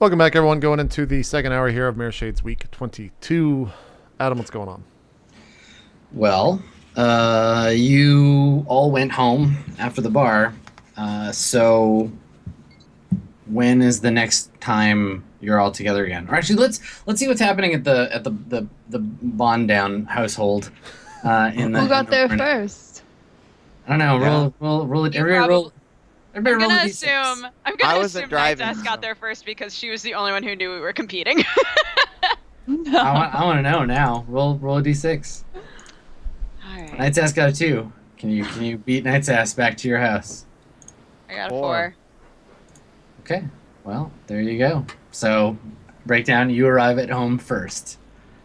Welcome back, everyone. Going into the second hour here of Mirrorshades Week 22. Adam, what's going on? Well, you all went home after the bar. So when is the next time you're all together again? Or actually, let's see what's happening at the Bond Down household. Who got there first? I don't know. Roll it. Everybody roll. Everybody roll a D6. I'm gonna assume Night's got there first because she was the only one who knew we were competing. No. I want to know now. Roll a D6. All right. Night's ass got a 2. Can you beat Night's ass back to your house? I got a 4. Okay. Well, there you go. So, breakdown. You arrive at home first.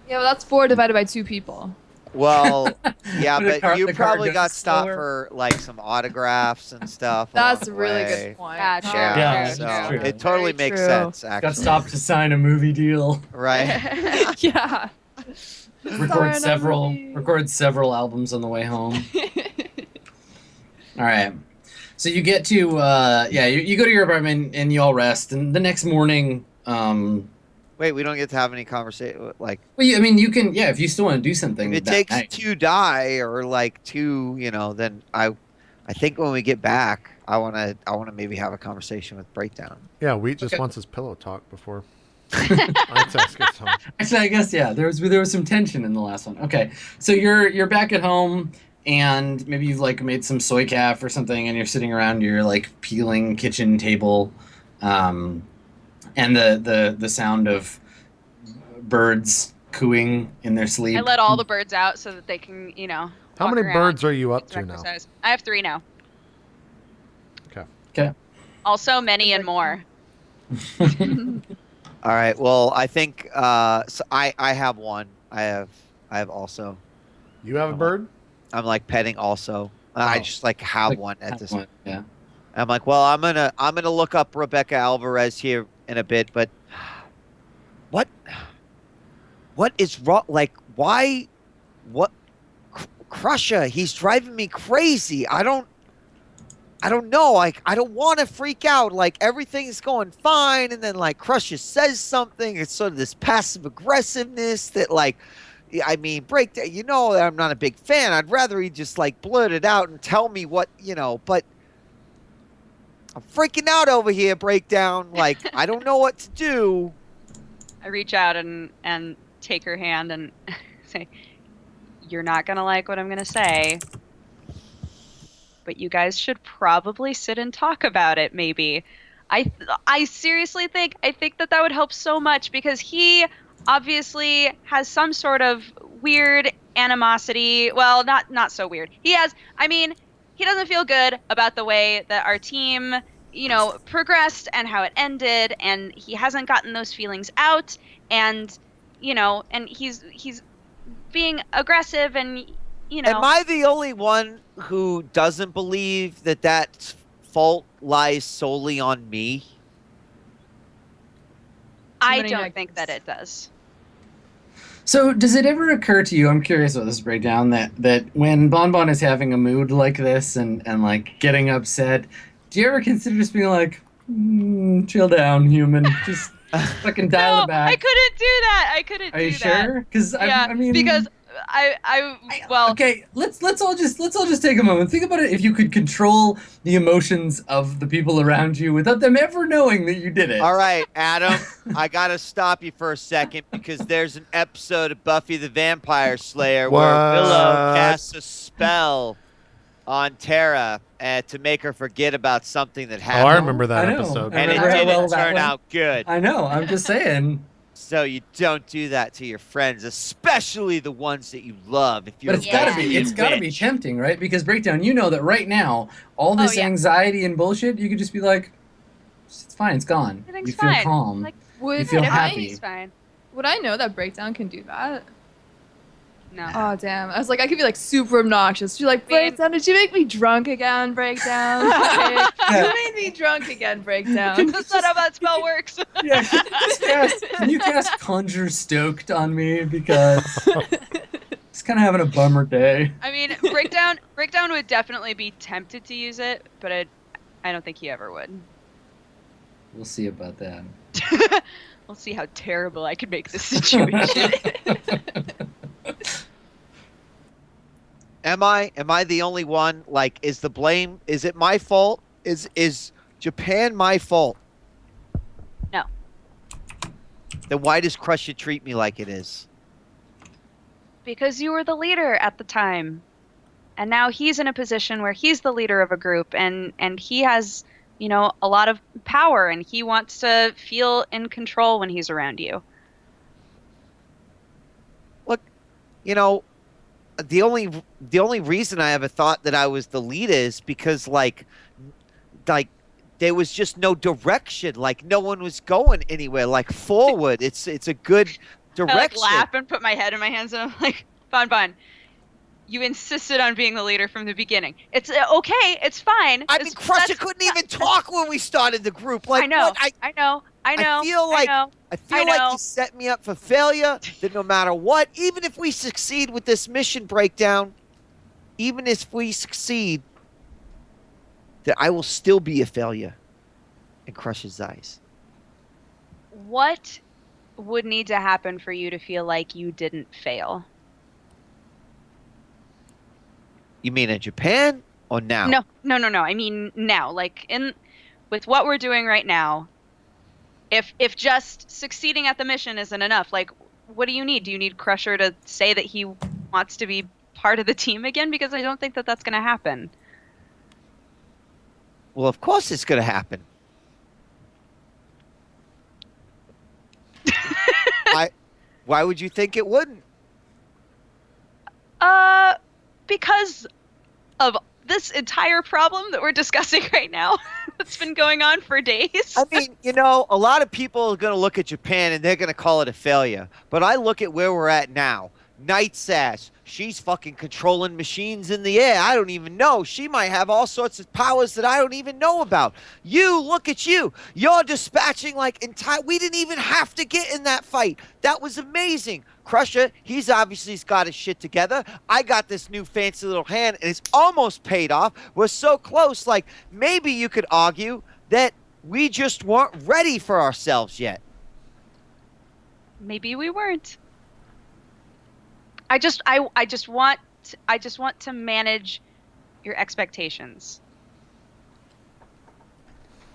Yeah, well, that's 4 divided by 2 people. Well, yeah, The but car- you the car probably goes got stopped slower. for like some autographs and stuff. That's a along the really way. good point. Yeah, true, Yeah, true, so true. it totally Very makes true. sense. Actually, Got stopped to sign a movie deal. right? Yeah. Record several albums on the way home. All right. So you get to you go to your apartment and you all rest, and the next morning Wait, we don't get to have any conversation. Like, well, you can if you still want to do something. if it that takes night. 2 die or like 2, then I think when we get back, I wanna maybe have a conversation with Breakdown. Yeah, Wheat just Okay. wants his pillow talk before Night's gets home. Actually, I guess there was some tension in the last one. Okay, so you're back at home, and maybe you've like made some soy calf or something, and you're sitting around your like peeling kitchen table, and the sound of birds cooing in their sleep. I let all the birds out so that they can, How walk many around, birds are you up get some to now? exercise. I have 3 now. Okay. Also, many and more. All right. Well, I think so I have one. I have also. You have a bird? I'm like petting also. I Oh. just like have Like, one at this. One, yeah. I'm like, well, I'm gonna look up Rebecca Alvarez here in a bit, but what is wrong? Like, why? What? Crusher, he's driving me crazy. I don't know. Like, I don't want to freak out. Like, everything's going fine, and then like Crusher says something. It's sort of this passive aggressiveness that like. I mean, Breakdown, that I'm not a big fan. I'd rather he just like blurt it out and tell me what, but I'm freaking out over here, Breakdown. Like, I don't know what to do. I reach out and take her hand and say, "You're not gonna like what I'm gonna say, but you guys should probably sit and talk about it. Maybe." I seriously think that would help so much because he obviously has some sort of weird animosity. Well, not so weird. He doesn't feel good about the way that our team, progressed and how it ended, and he hasn't gotten those feelings out, and and he's being aggressive, and Am I the only one who doesn't believe that fault lies solely on me? I many don't think negatives. that it does. So does it ever occur to you, I'm curious about this breakdown, that when Bonbon is having a mood like this and like getting upset, do you ever consider just being like, chill down, human, just fucking dial it back? I couldn't do that. Are you sure? Because Yeah, I mean, because okay, let's all just take a moment. Think about it. If you could control the emotions of the people around you without them ever knowing that you did it. All right, Adam, I gotta stop you for a second because there's an episode of Buffy the Vampire Slayer where Willow casts a spell on Tara to make her forget about something that Oh, happened. I remember that I know. episode. I And it remember how didn't well that turn went. out good. I know. I'm just saying. So you don't do that to your friends, especially the ones that you love. If you're But it's a gotta be bitch. tempting, right? Because breakdown, that right now, all this yeah. anxiety and bullshit, you could just be like, it's fine, it's gone. Everything's You feel fine. calm. Like, Would You feel happy. everything's fine. Would I know that Breakdown can do that? No. Oh, damn. I was like, I could be like super obnoxious. You're like, Breakdown, did you make me drunk again, Breakdown? Yeah. You made me drunk again, Breakdown. That's not how that spell works. Yeah, can you cast Conjure Stoked on me because it's kind of having a bummer day. I mean, breakdown would definitely be tempted to use it, but I don't think he ever would. We'll see about that. We'll see how terrible I can make this situation. Am I the only one? Like, is the blame? Is it my fault? Is Japan my fault? No. Then why does Crusher treat me like it is? Because you were the leader at the time. And now he's in a position where he's the leader of a group and he has, you know, a lot of power and he wants to feel in control when he's around you. Look, you know, the only reason I ever thought that I was the leader is because like there was just no direction. Like no one was going anywhere like forward. It's a good direction. I like laugh and put my head in my hands and I'm like, fine. You insisted on being the leader from the beginning. It's okay. It's fine. I mean, Crusher couldn't even talk when we started the group. Like, I know. what? I know. I feel like you set me up for failure. That no matter what, even if we succeed with this mission breakdown, even if we succeed, that I will still be a failure in Crusher's eyes. What would need to happen for you to feel like you didn't fail? You mean in Japan or now? No. I mean now, like with what we're doing right now. If just succeeding at the mission isn't enough, like what do you need? Do you need Crusher to say that he wants to be part of the team again? Because I don't think that that's going to happen. Well, of course it's going to happen. Why would you think it wouldn't? Because of this entire problem that we're discussing right now. That's been going on for days. I mean, you know, a lot of people are going to look at Japan and they're going to call it a failure. But I look at where we're at now. Night Sash, she's fucking controlling machines in the air. I don't even know. She might have all sorts of powers that I don't even know about. You, look at you. You're dispatching like entire... We didn't even have to get in that fight. That was amazing. Crusher, he's obviously got his shit together. I got this new fancy little hand, and it's almost paid off. We're so close. Like, maybe you could argue that we just weren't ready for ourselves yet. Maybe we weren't. I just want to manage your expectations.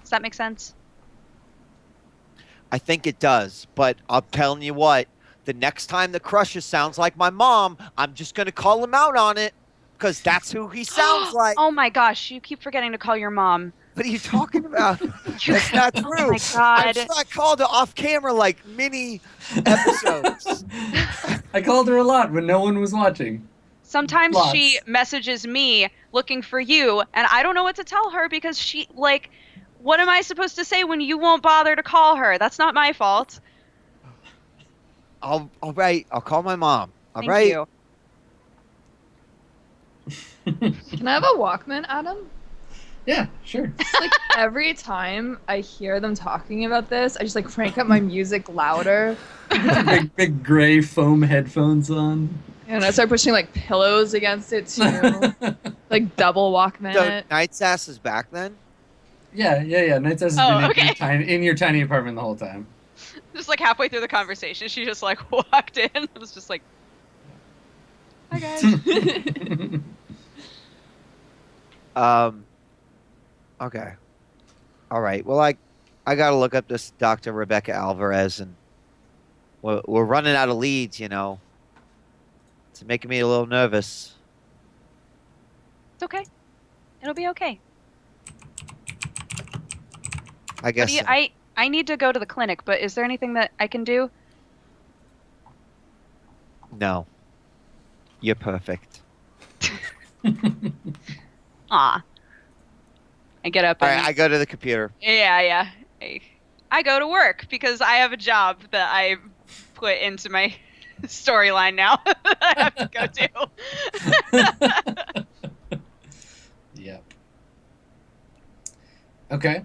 Does that make sense? I think it does, but I'm telling you what, the next time the Crusher sounds like my mom, I'm just going to call him out on it, because that's who he sounds like. Oh my gosh, you keep forgetting to call your mom. What are you talking about? That's not true. Oh my God. I'm sure I called her off camera like mini episodes. I called her a lot when no one was watching. Sometimes Lots. she messages me looking for you, and I don't know what to tell her because she, like, what am I supposed to say when you won't bother to call her? That's not my fault. All right, I'll call my mom. All Thank right. you. Can I have a Walkman, Adam? Yeah, sure. Like every time I hear them talking about this, I just like crank up my music louder. big gray foam headphones on. And I start pushing like pillows against it too. Like double Walkman So it. Night Sass is back then? Yeah. Night Sass has Oh, been okay. in your tiny apartment the whole time. Just like halfway through the conversation, she just like walked in. I was just like, hi guys. Okay. All right. Well, I got to look up this Dr. Rebecca Alvarez, and we're running out of leads, you know. It's making me a little nervous. It's okay. It'll be okay. I guess. So. I need to go to the clinic, but is there anything that I can do? No. You're perfect. Aw. I get up All and right, I go to the computer. yeah. I go to work because I have a job that I put into my storyline now that I have to go do. Yep. Okay.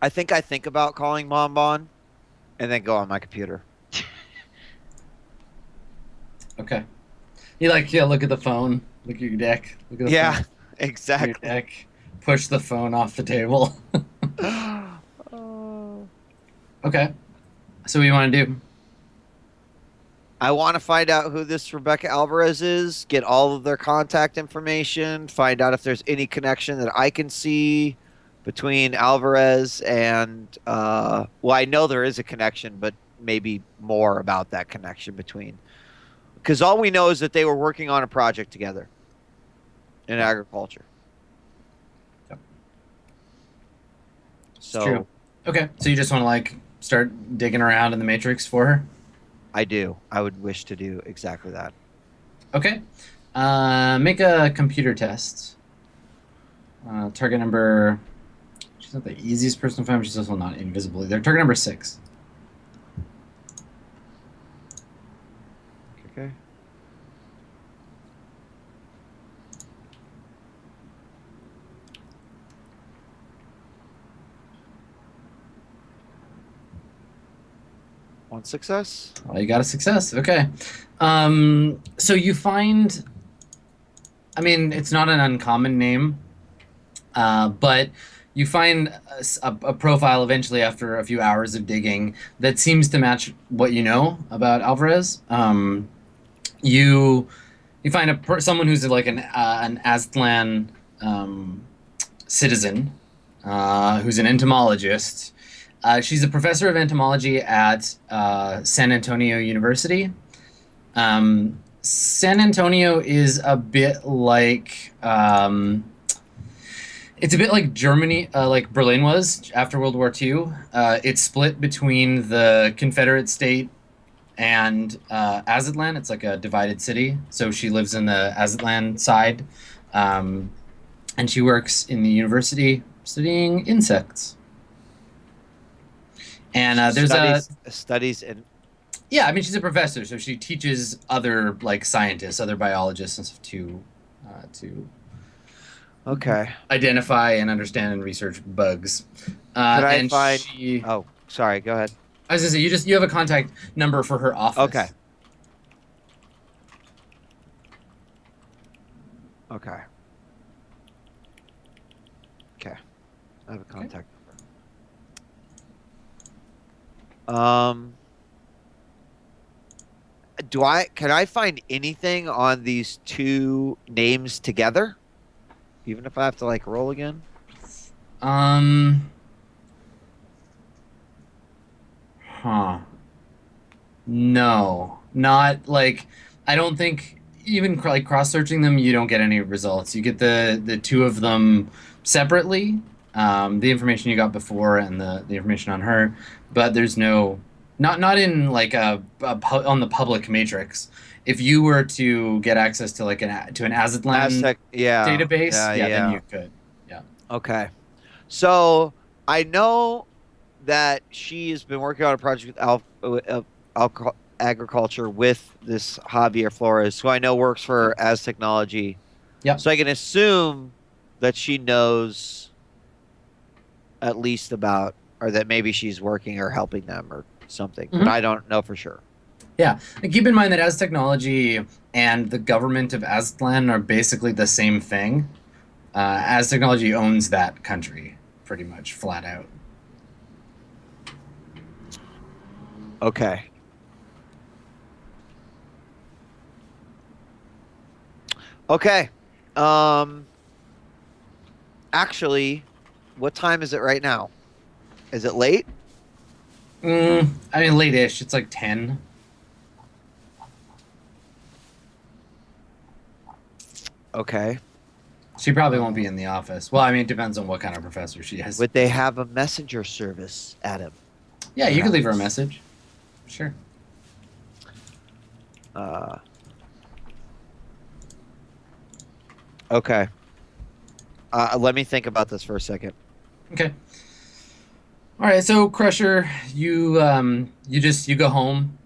I think about calling Mom Bon, and then go on my computer. Okay. You look at the phone, look at your deck, look at the phone, Exactly. your deck, push the phone off the table. Okay. So what do you want to do? I want to find out who this Rebecca Alvarez is, get all of their contact information, find out if there's any connection that I can see between Alvarez and, well, I know there is a connection, but maybe more about that connection between. Because all we know is that they were working on a project together in agriculture. Yep. So True. Okay. So you just want to like start digging around in the matrix for her? I do. I would wish to do exactly that. Okay. Make a computer test. Target number. She's not the easiest person to find, but she's also not invisible either. Target number 6. Okay. One success. Oh, you got a success. Okay. So you find. I mean, it's not an uncommon name, but you find a profile eventually after a few hours of digging that seems to match what you know about Alvarez. You find someone who's like an Aztlan citizen, who's an entomologist. She's a professor of entomology at San Antonio University. San Antonio is a bit like it's a bit like Germany, like Berlin was after World War II. It's split between the Confederate state and Aztlan. It's like a divided city. So she lives in the Aztlan side, and she works in the university studying insects. And there's studies in. Yeah, I mean she's a professor, so she teaches other like scientists, other biologists and stuff to Okay. identify and understand and research bugs. Could I and find? she, Oh, sorry. Go ahead. I was gonna say you have a contact number for her office. Okay. Okay. Okay. I have a contact number. Can I find anything on these two names together? Even if I have to like roll again? No. Not like I don't think even like cross-searching them you don't get any results. You get the two of them separately. The information you got before and the information on her, but there's no not in like on the public matrix. If you were to get access to like an Aztlan database, then you could. Yeah. Okay. So I know that she has been working on a project with agriculture with this Javier Flores, who I know works for As Technology. Yeah. So I can assume that she knows at least about, or that maybe she's working or helping them or something, but I don't know for sure. Yeah, and keep in mind that As Technology and the government of Aztlan are basically the same thing. As Technology owns that country, pretty much, flat out. Okay. Okay. Actually, what time is it right now? Is it late? I mean, late-ish. It's like 10. Okay. She probably won't be in the office. Well, I mean, it depends on what kind of professor she is. Would they have a messenger service, Adam? Yeah, you could leave her a message. Sure. Okay. Let me think about this for a second. Okay. All right, so Crusher, you go home,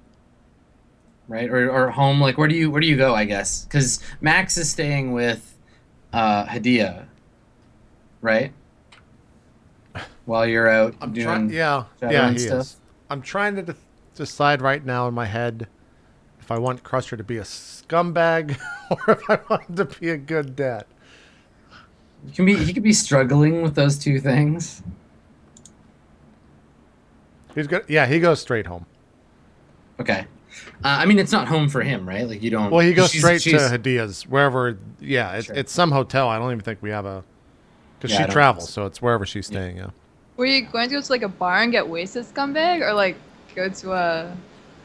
right? Or home, like where do you go, I guess? Because Max is staying with Hadia, right? While you're out doing Shadowrun he stuff. is. I'm trying to decide right now in my head if I want Crusher to be a scumbag or if I want him to be a good dad. He could be struggling with those two things. He's good. Yeah, he goes straight home. Okay. I mean, it's not home for him, right? Like you don't. Well, he goes she's- straight to Hadia's, wherever. Yeah, Sure. it's some hotel. I don't even think we have a. Because Yeah, I she don't travels, think so it's wherever she's staying. Yeah. Were you going to go to like a bar and get wasted, scumbag, or like go to a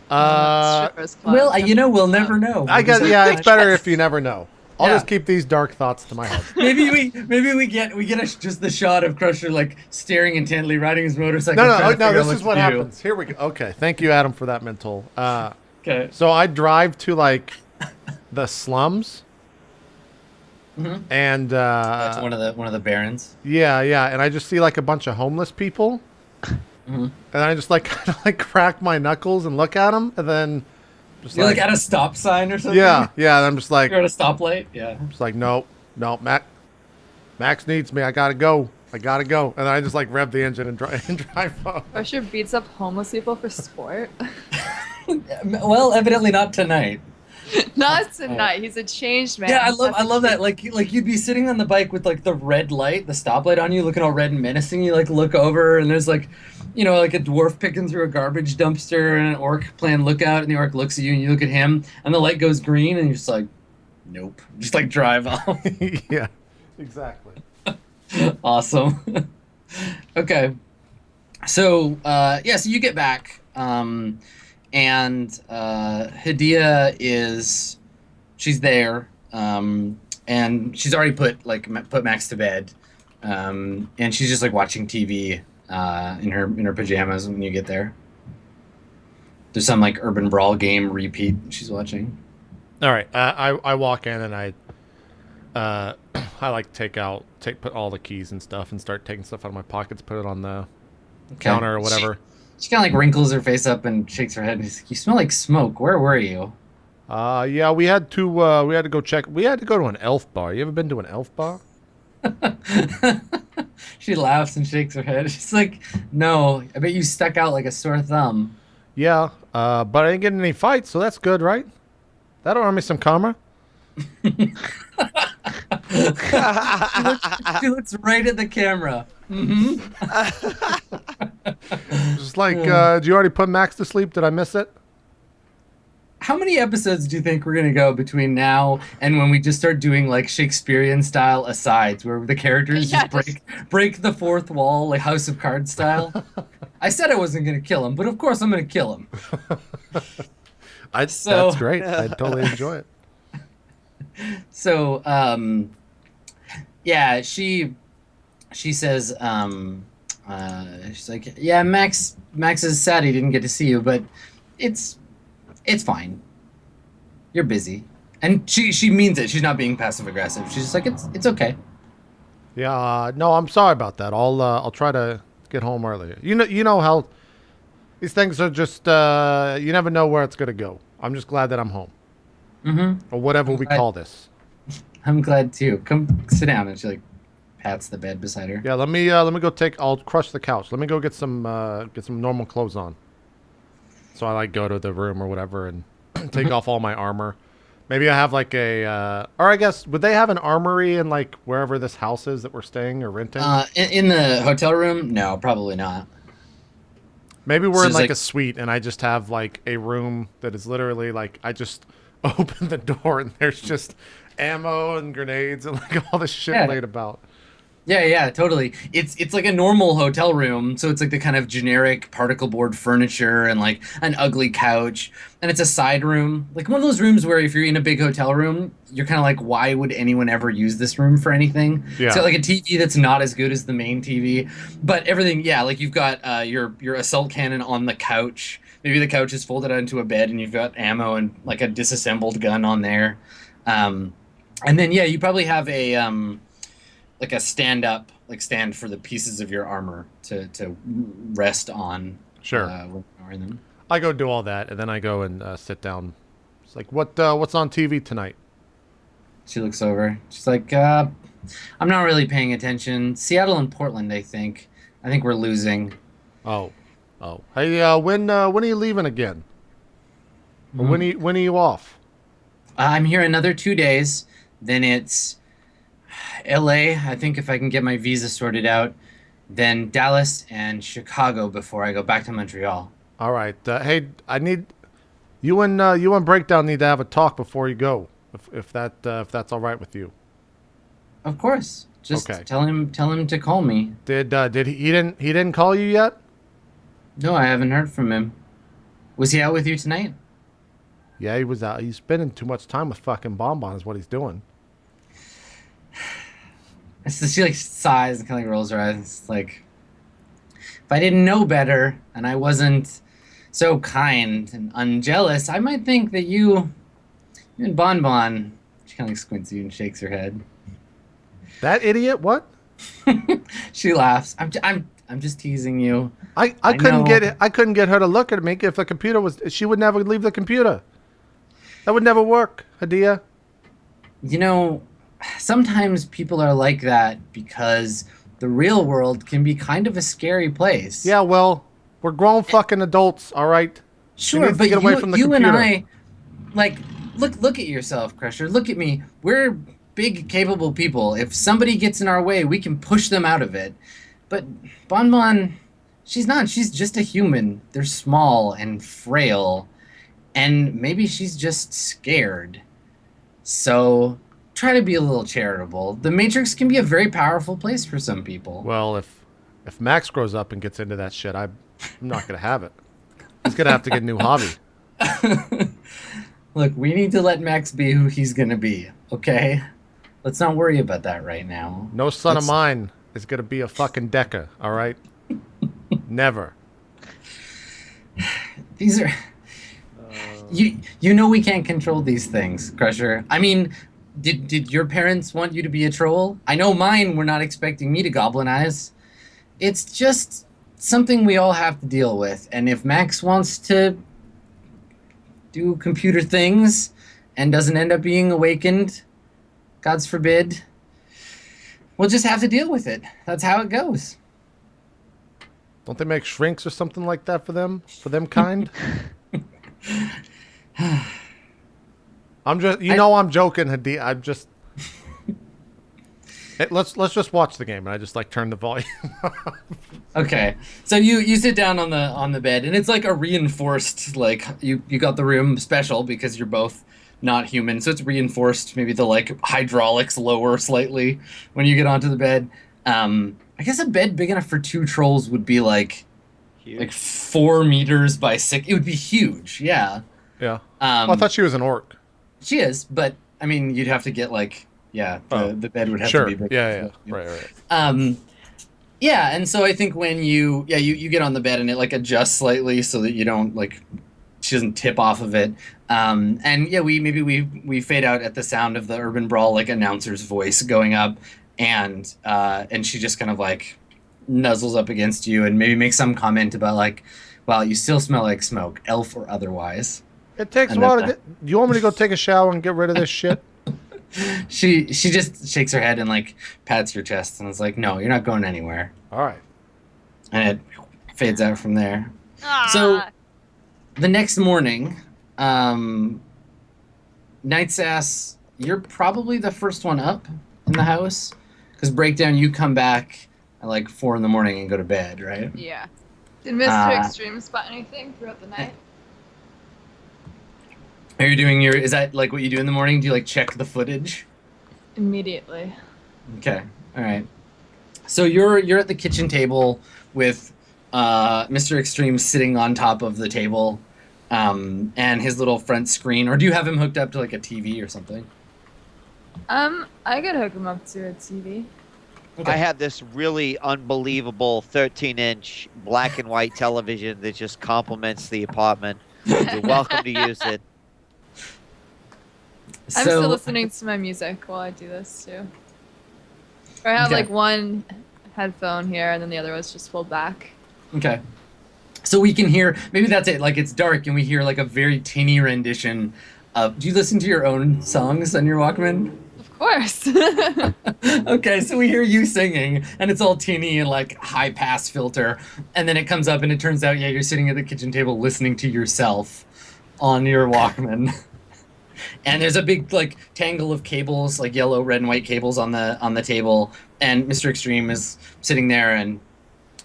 strippers club? Well, we'll never know. I guess. Yeah, it's better if you never know. I'll Yeah. just keep these dark thoughts to my head. Maybe we get just the shot of Crusher like staring intently, riding his motorcycle. No, trying to figure out this is what to do. happens. Here we go. Okay, thank you, Adam, for that mental. Okay. So I drive to like the slums, Mhm. and That's one of the barons. yeah, and I just see like a bunch of homeless people, Mhm. and I just like kind of like crack my knuckles and look at them, and then just You're like at a stop sign or something. yeah, and I'm just like You're at a stoplight. Yeah. nope, Max needs me. I gotta go, and then I just like rev the engine and drive home. Crusher beats up homeless people for sport. Well, evidently not tonight. Not tonight. He's a changed man. Yeah, I love that. Like you'd be sitting on the bike with like the red light, the stoplight on you, looking all red and menacing. You like look over and there's like, like a dwarf picking through a garbage dumpster and an orc playing lookout, and the orc looks at you and you look at him and the light goes green and you're just like, nope, just like drive off. Yeah, exactly. Awesome. Okay, so so you get back. And Hadia she's there, and she's already put Max to bed, and she's just like watching TV in her pajamas when you get there. There's some like urban brawl game repeat she's watching. All right, I walk in and I like put all the keys and stuff and start taking stuff out of my pockets, put it on the counter or whatever. She kind of like wrinkles her face up and shakes her head. And she's like, "You smell like smoke. Where were you?" Yeah, we had to go check. We had to go to an elf bar. You ever been to an elf bar? She laughs and shakes her head. She's like, "No, I bet you stuck out like a sore thumb." Yeah, but I didn't get in any fights, so that's good, right? That'll earn me some karma. She looks right at the camera. Mm-hmm. Just like, did you already put Max to sleep? Did I miss it? How many episodes do you think we're gonna go between now and when we just start doing like Shakespearean style asides, where the characters Yeah, just break the fourth wall, like House of Cards style? I said I wasn't gonna kill him, but of course I'm gonna kill him. That's great. I totally enjoy it. So, yeah, she says, she's like, yeah, Max is sad he didn't get to see you, but it's fine. You're busy. And she means it. She's not being passive aggressive. She's just like, it's okay. Yeah, no, I'm sorry about that. I'll try to get home earlier. You know how these things are just you never know where it's gonna go. I'm just glad that I'm home. Mm-hmm. Or whatever we call this. I'm glad too. Come sit down. And she like pats the bed beside her. Yeah, let me go I'll crush the couch. Let me go get some normal clothes on. So I like go to the room or whatever and take off all my armor. Maybe I have like or I guess would they have an armory in like wherever this house is that we're staying or renting? In the hotel room? No, probably not. Maybe we're So in it's like like- a suite and I just have like a room that is literally like I just open the door and there's just ammo and grenades and like all this shit Yeah. laid about. Yeah, totally. It's like a normal hotel room, so it's like the kind of generic particle board furniture and like an ugly couch, and it's a side room, like one of those rooms where if you're in a big hotel room, you're kind of like, why would anyone ever use this room for anything? Yeah. It's got like a TV that's not as good as the main TV, but everything, yeah, like you've got your assault cannon on the couch. Maybe the couch is folded onto a bed, and you've got ammo and like a disassembled gun on there, and then yeah, you probably have a like a stand for the pieces of your armor to rest on. Sure. When you're wearing them. I go do all that and then I go and sit down. It's like what's on TV tonight? She looks over. She's like, I'm not really paying attention. Seattle and Portland, I think. I think we're losing. Oh. Hey, when are you leaving again? Or when are you off? I'm here another 2 days. Then it's LA. I think if I can get my visa sorted out, then Dallas and Chicago before I go back to Montreal. All right. Hey, I need you and Breakdown need to have a talk before you go, if that's all right with you. Of course. Just Okay. tell him to call me. Did he didn't call you yet? No, I haven't heard from him. Was he out with you tonight? Yeah, he was out. He's spending too much time with fucking Bonbon is what he's doing. So she like sighs and kind of like rolls her eyes. It's like, if I didn't know better and I wasn't so kind and unjealous, I might think that you and Bonbon. She kind of like squints at you and shakes her head. That idiot? What? She laughs. I'm just teasing you. I know. couldn't get her to look at me if the computer was. She would never leave the computer. That would never work, Hadia. You know, sometimes people are like that because the real world can be kind of a scary place. Yeah, well, we're grown fucking adults, all right. Sure, to but get away from the you and computer. I, like, look at yourself, Crusher. Look at me. We're big, capable people. If somebody gets in our way, we can push them out of it. But Bonbon, she's not. She's just a human. They're small and frail, and maybe she's just scared. So try to be a little charitable. The Matrix can be a very powerful place for some people. Well, if Max grows up and gets into that shit, I'm not gonna have it. He's gonna have to get a new hobby. Look, we need to let Max be who he's gonna be, okay? Let's not worry about that right now. No son of Let's- mine is gonna be a fucking Deca, all right? Never. These are you know we can't control these things, Crusher. I mean, did your parents want you to be a troll? I know mine were not expecting me to goblinize. It's just something we all have to deal with. And if Max wants to do computer things and doesn't end up being awakened, God's forbid, we'll just have to deal with it. That's how it goes. Don't they make shrinks or something like that for them kind? I'm just, I'm joking, Hadi. I'm just. Let's just watch the game, and I just like turn the volume. Okay, so you sit down on the bed, and it's like a reinforced, like you got the room special because you're both not human, so it's reinforced. Maybe the like hydraulics lower slightly when you get onto the bed. I guess a bed big enough for 2 trolls would be like Huge. like 4 meters by 6. It would be huge. Yeah. Yeah. I thought she was an orc. She is, but I mean, you'd have to get like the bed would have Sure. to be big. Yeah. Right. Yeah, and so I think when you get on the bed and it like adjusts slightly so that you don't like she doesn't tip off of it. And yeah, we fade out at the sound of the Urban Brawl like announcer's voice going up, and she just kind of like nuzzles up against you and maybe makes some comment about like, well, you still smell like smoke, elf or otherwise. It takes a And while that's to get. Do you want me to go take a shower and get rid of this shit? She just shakes her head and like pats your chest and is like, no, you're not going anywhere. All right. And it fades out from there. Ah. So the next morning, Nightsass, you're probably the first one up in the house because Breakdown, you come back at like 4 a.m. and go to bed, right? Yeah. Did Mr. Extreme spot anything throughout the night? Are you doing is that like what you do in the morning? Do you like check the footage? Immediately. Okay, all right. So you're at the kitchen table with Mr. Extreme sitting on top of the table, and his little front screen. Or do you have him hooked up to like a TV or something? I could hook him up to a TV. Okay. I have this really unbelievable 13-inch black and white television that just complements the apartment. You're welcome to use it. I'm still listening to my music while I do this too. Or I have Okay. like one headphone here and then the other was just pulled back. Okay. So we can hear, maybe that's it, like it's dark and we hear like a very tinny rendition of, do you listen to your own songs on your Walkman? Of course. Okay, so we hear you singing and it's all teeny and like high pass filter. And then it comes up and it turns out, yeah, you're sitting at the kitchen table listening to yourself on your Walkman. And there's a big like tangle of cables, like yellow, red, and white cables on the table. And Mr. Extreme is sitting there and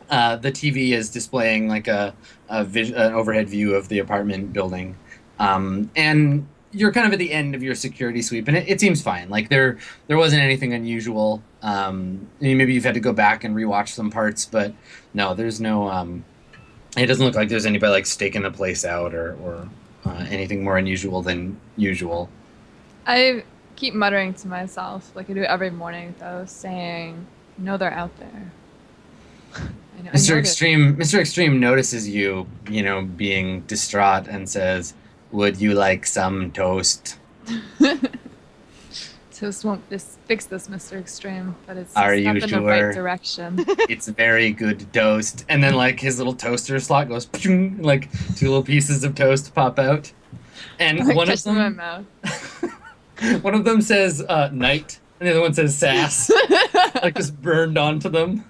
The TV is displaying like an overhead view of the apartment building, and you're kind of at the end of your security sweep, and it seems fine. Like there wasn't anything unusual. Maybe you've had to go back and rewatch some parts, but no, there's no. It doesn't look like there's anybody like staking the place out or anything more unusual than usual. I keep muttering to myself, like I do every morning, though, saying, "No, they're out there." I Mr. Extreme notices you, being distraught and says, "Would you like some toast?" Toast won't fix this, Mr. Extreme, but it's Are a step you in the right sure? direction. It's very good toast. And then like his little toaster slot goes, pshing, like 2 little pieces of toast pop out. And Like one of catch them in them, my mouth. one of them says night, and the other one says sass, like just burned onto them.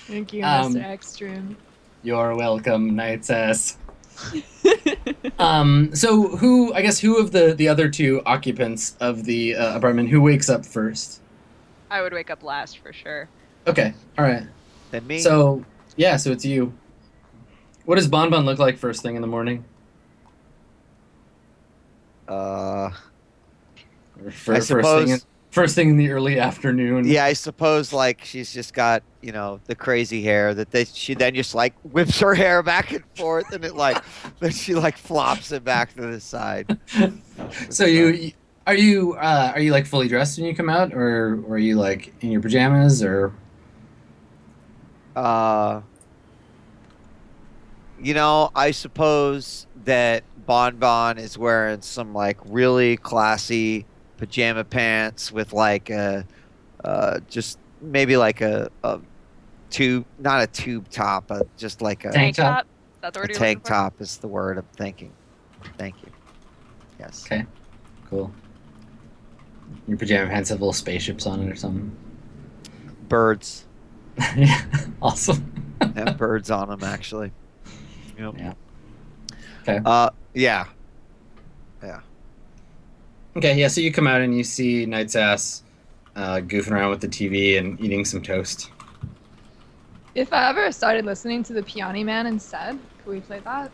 Thank you, Um, Mr. Extreme. You're welcome, night sass. So who of the other 2 occupants of the apartment, who wakes up first? I would wake up last for sure. Okay, all right. Then me. So it's you. What does Bon look like first thing in the morning? I First suppose. first thing in the early afternoon. Yeah, I suppose like she's just got the crazy hair that she then just like whips her hair back and forth, and then she like flops it back to the side. So are you like fully dressed when you come out, or are you like in your pajamas, or? I suppose that Bon is wearing some like really classy pajama pants with like just maybe like a tube, not a tube top, but just like a Tank top? Is that the word a you're tank looking for? top is the word I'm thinking. Thank you. Yes. Okay, cool. Your pajama pants have little spaceships on it or something. Birds. Yeah, awesome. Have birds on them actually. Yep. Yeah. Okay. Yeah. Okay, yeah. So you come out and you see Night's Ass goofing around with the TV and eating some toast. If I ever started listening to the Peony Man instead, could we play that?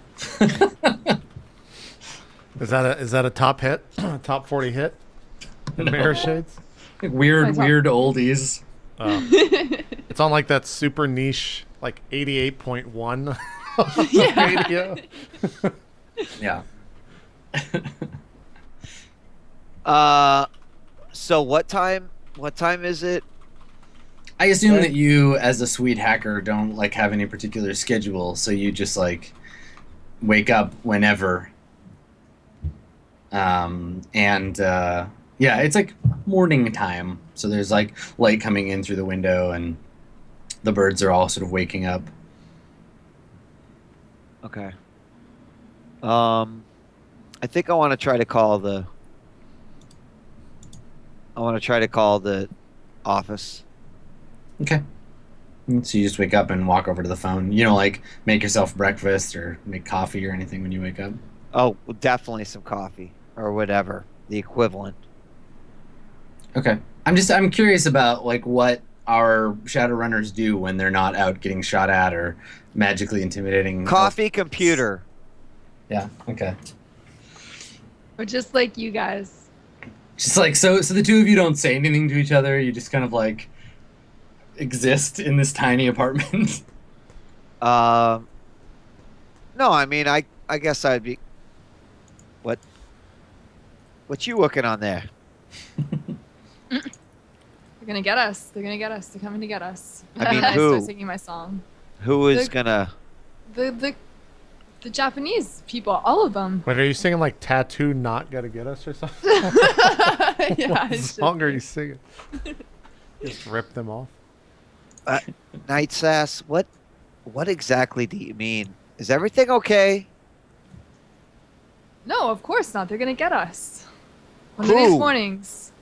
Is that a top hit? Top 40 hit? In No. Mirrorshades? Weird oldies. Oh. It's on like that super niche, like 88.1 radio. Yeah. So what time is it? I assume that you, as a sweet hacker, don't like have any particular schedule, so you just like wake up whenever. Yeah, it's like morning time, so there's like light coming in through the window, and the birds are all sort of waking up. Okay. I think I want to try to call the office. Okay. So you just wake up and walk over to the phone. You don't like make yourself breakfast or make coffee or anything when you wake up. Oh, well, definitely some coffee or whatever, the equivalent. Okay. I'm curious about like what our Shadowrunners do when they're not out getting shot at or magically intimidating. Coffee, computer. Yeah. Okay. Or just like you guys. Just like so the 2 of you don't say anything to each other. You just kind of like exist in this tiny apartment. No, I mean I guess I'd be. What you working on there? They're gonna get us. They're coming to get us. I mean, I who? start singing my song. Who is The- gonna? The Japanese people, all of them. Wait, are you singing like "Tattoo Not Gonna Get Us" or something? Yeah, I What should song are be. you singing? Just rip them off. Night Sass, what exactly do you mean? Is everything okay? No, of course not. They're gonna get us. One of these Who? mornings.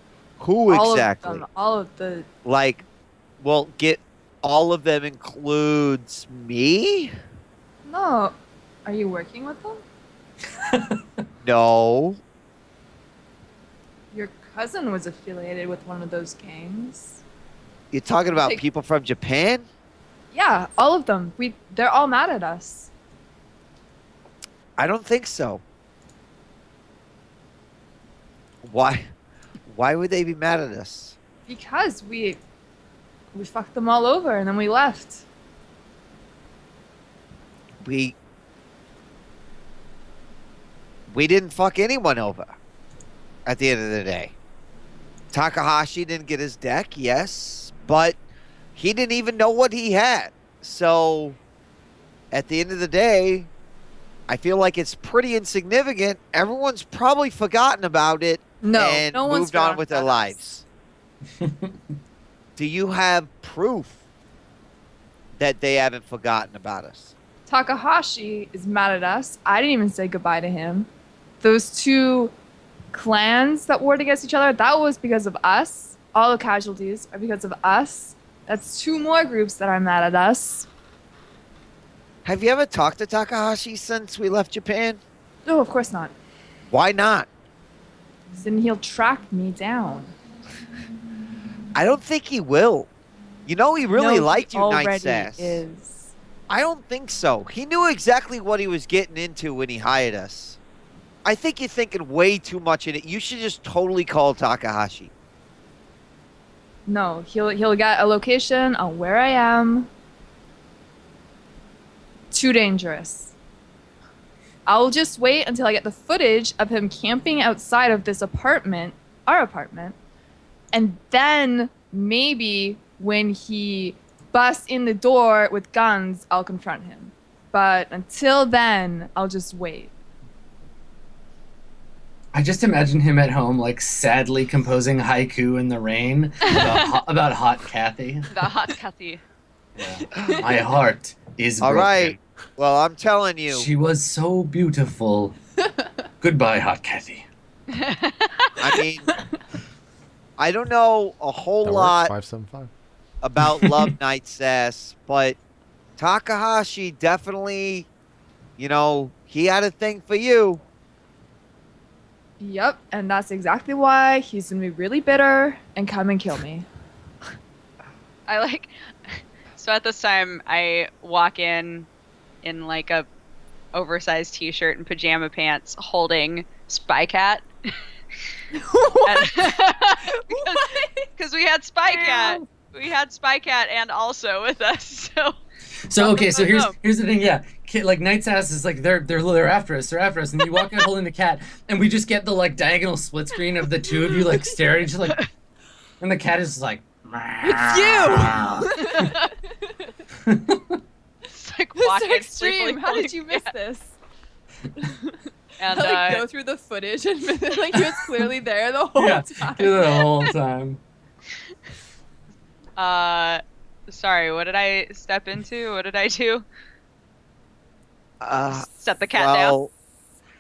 Who All exactly? of them. All of the. Like, well, get all of them includes me? No. Are you working with them? No. Your cousin was affiliated with one of those gangs. You're talking about Like- people from Japan? Yeah, all of them. They're all mad at us. I don't think so. Why? Why would they be mad at us? Because we fucked them all over and then we left. We didn't fuck anyone over at the end of the day. Takahashi didn't get his deck, yes, but he didn't even know what he had. So at the end of the day, I feel like it's pretty insignificant. Everyone's probably forgotten about it and no one's moved on with their forgotten about lives. Do you have proof that they haven't forgotten about us? Takahashi is mad at us. I didn't even say goodbye to him. Those two clans that warred against each other, that was because of us. All the casualties are because of us. That's two more groups that are mad at us. Have you ever talked to Takahashi since we left Japan? No, of course not. Why not? Then he'll track me down. I don't think he will. You know, he really No, liked he you, Night already Sass. is. I don't think so. He knew exactly what he was getting into when he hired us. I think you're thinking way too much in it. You should just totally call Takahashi. No, he'll get a location on where I am. Too dangerous. I'll just wait until I get the footage of him camping outside of this apartment, our apartment, and then maybe when he busts in the door with guns, I'll confront him. But until then, I'll just wait. I just imagine him at home, like sadly composing haiku in the rain about hot Kathy. The hot Kathy. Yeah. My heart is All broken. right. Well, I'm telling you. She was so beautiful. Goodbye, hot Kathy. I mean, I don't know a whole That lot works, 575. about Love Night Sass, but Takahashi definitely, you know, he had a thing for you. Yep, and that's exactly why he's gonna be really bitter and come and kill me. I like. So at this time, I walk in like a oversized T-shirt and pajama pants, holding Spy Cat. Because we had Spy Cat. We had Spy Cat and also with us. So okay, so here's the thing, yeah. Like Night's Ass is like they're after us, and you walk out holding the cat, and we just get the like diagonal split screen of the two of you like staring, just like, and the cat is just like, It's you! It's like This walking is extreme. sleepily How did holding you miss Cat. this? And I go through the footage and like he was clearly there the whole yeah, time. the whole time. Sorry, what did I step into? What did I do? Set the cat down.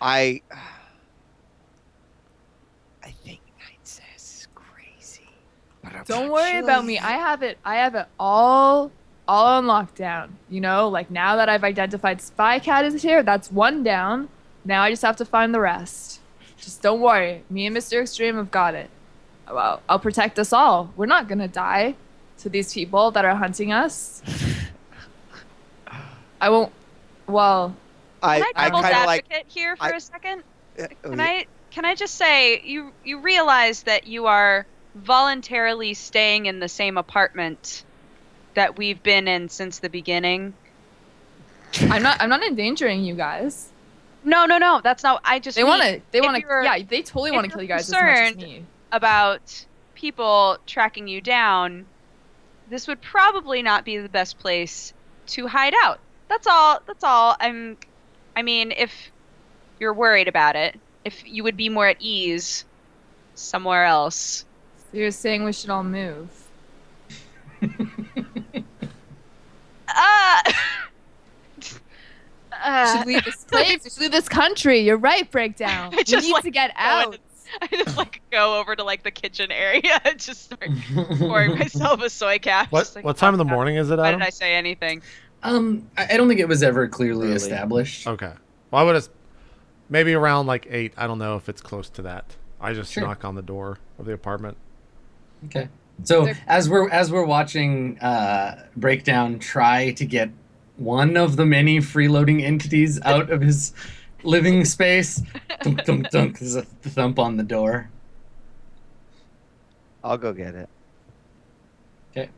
I think Night Sass is crazy. But I'm Don't not worry sure about me. yet. I have it all on lockdown. You know, like now that I've identified Spy Cat is here, that's one down. Now I just have to find the rest. Just don't worry. Me and Mr. Extreme have got it. Well, I'll protect us all. We're not gonna die to these people that are hunting us. I won't. Well, Can I I devil's kind of like. advocate here for a second? Okay. Can I just say you realize that you are voluntarily staying in the same apartment that we've been in since the beginning? I'm not endangering you guys. No, that's not. I just They mean, want to. They if want to. you're- Yeah, they totally if want to you're kill you guys as much as concerned me. about people tracking you down, this would probably not be the best place to hide out. That's all. I mean, if you're worried about it, if you would be more at ease somewhere else. So you're saying we should all move? We should leave this place. We should leave this country. You're right, Breakdown. I We just, need like, to get go out. in- I just like go over to like the kitchen area and just start pouring myself a soy cap. What just, like, what time in the oh, God, morning is it, Why Adam? did I say anything? I don't think it was ever clearly Really? established. Okay. Well, I would have maybe around like 8. I don't know if it's close to that. I just Sure. knock on the door of the apartment. Okay. So They're- as we're watching Breakdown try to get one of the many freeloading entities out of his living space, dunk dunk dunk. There's a thump on the door. I'll go get it. Okay,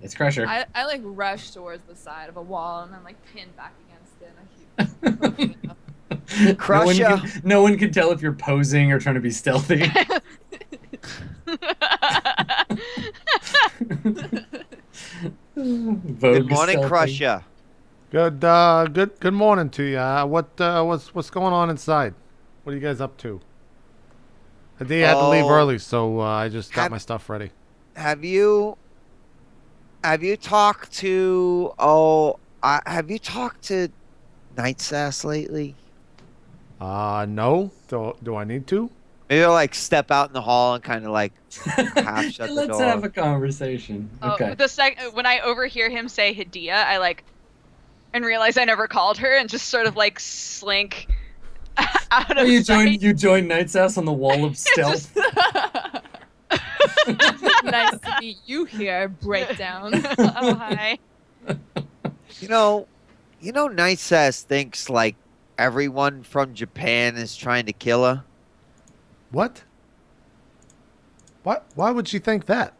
it's Crusher. I like rush towards the side of a wall and I'm like pinned back against it. And I keep poking it up. Crusher. No one can tell if you're posing or trying to be stealthy. Vogue Good morning, stealthy. Crusher. Good morning to you. What's going on inside? What are you guys up to? I had to leave Oh. early, so I just got Have- my stuff ready. Have you talked to have you talked to Night Sass lately? No. Do I need to? Maybe I'll like step out in the hall and kind of like half shut the Let's door. have a conversation. Okay. When I overhear him say Hadia, I like and realize I never called her and just sort of like slink out Oh, of sight. you join Night's Ass on the wall of stealth. Nice to meet you here, Breakdown. Oh, hi. You know, Night Sass thinks like everyone from Japan is trying to kill her. What? What? Why would she think that?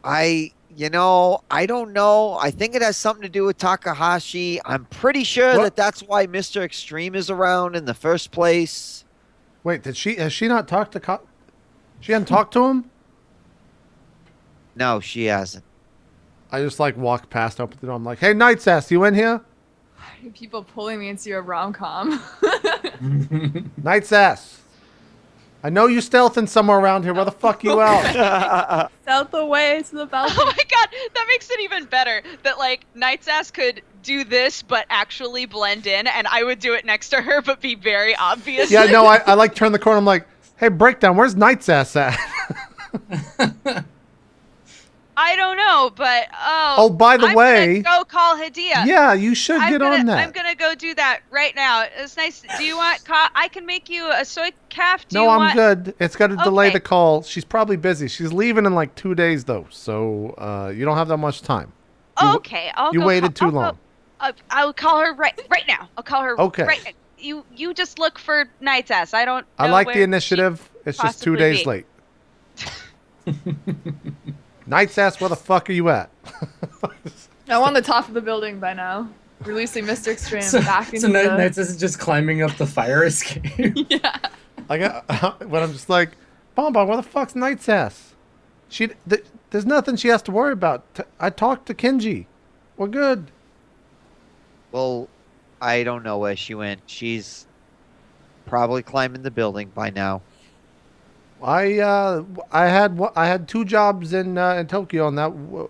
I don't know. I think it has something to do with Takahashi. I'm pretty sure What? that that's why Mr. Extreme is around in the first place. Wait, has she not talked to she hadn't talked to him? No, she hasn't. I just like walk past, open the door. I'm like, hey, Night's Ass, you in here? People pulling me into a rom-com. Night's Ass. I know you stealthing somewhere around here. Where the fuck you out? Stealth away to the balcony. Oh my god, that makes it even better. That like Night's Ass could do this but actually blend in, and I would do it next to her but be very obvious. Yeah, no, I like turn the corner. I'm like, hey, Breakdown, where's Night's Ass at? I don't know, but Oh, by the I'm way, gonna go call Hadia. yeah, you should get on that. I'm gonna go do that right now. It's nice. Do you want? I can make you a soy calf. Do No, you I'm want... good. It's got to delay Okay. the call. She's probably busy. She's leaving in like 2 days, though, so you don't have that much time. You- Okay, I'll you go waited too I'll go- long. I'll call her right now. I'll call her. Okay. Right. You just look for Night's Ass. I don't. I know like where the she- initiative. It's just 2 possibly days be. late. Night's Ass, where the fuck are you at? I'm on the top of the building by now. Releasing Mr. Extreme So, back so into the... Night's Ass is just climbing up the fire escape. Yeah. I got when I'm just like, Bonbon, where the fuck's Night's Ass? There's nothing she has to worry about. I talked to Kenji. We're good. Well, I don't know where she went. She's probably climbing the building by now. I had 2 jobs in Tokyo, and